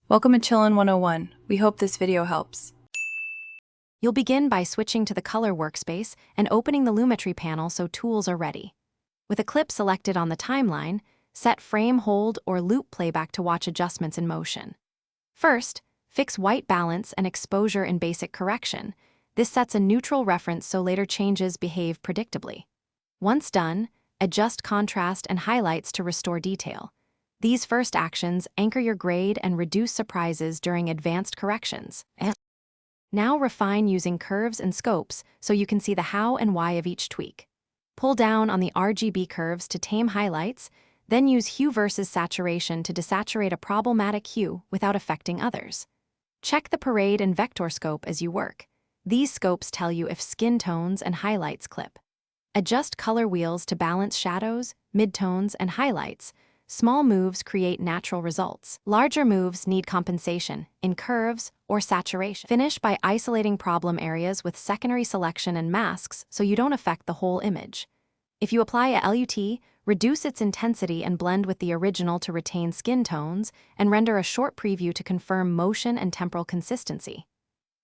Welcome to Chillin' 101. We hope this video helps. You'll begin by switching to the color workspace and opening the Lumetri panel so tools are ready. With a clip selected on the timeline, set frame hold or loop playback to watch adjustments in motion. First, fix white balance and exposure in basic correction. This sets a neutral reference so later changes behave predictably. Once done, adjust contrast and highlights to restore detail. These first actions anchor your grade and reduce surprises during advanced corrections. Now refine using curves and scopes so you can see the how and why of each tweak. Pull down on the RGB curves to tame highlights, then use hue versus saturation to desaturate a problematic hue without affecting others. Check the parade and vector scope as you work. These scopes tell you if skin tones and highlights clip. Adjust color wheels to balance shadows, midtones, and highlights. Small moves create natural results. Larger moves need compensation in curves or saturation. Finish by isolating problem areas with secondary selection and masks so you don't affect the whole image. If you apply a LUT, reduce its intensity and blend with the original to retain skin tones, and render a short preview to confirm motion and temporal consistency.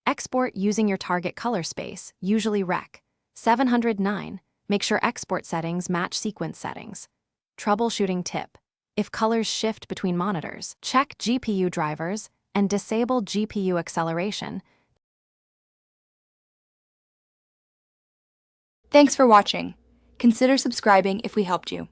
Export using your target color space, usually Rec. 709. Make sure export settings match sequence settings. Troubleshooting tip. If colors shift between monitors, check GPU drivers and disable GPU acceleration. Thanks for watching. Consider subscribing if we helped you.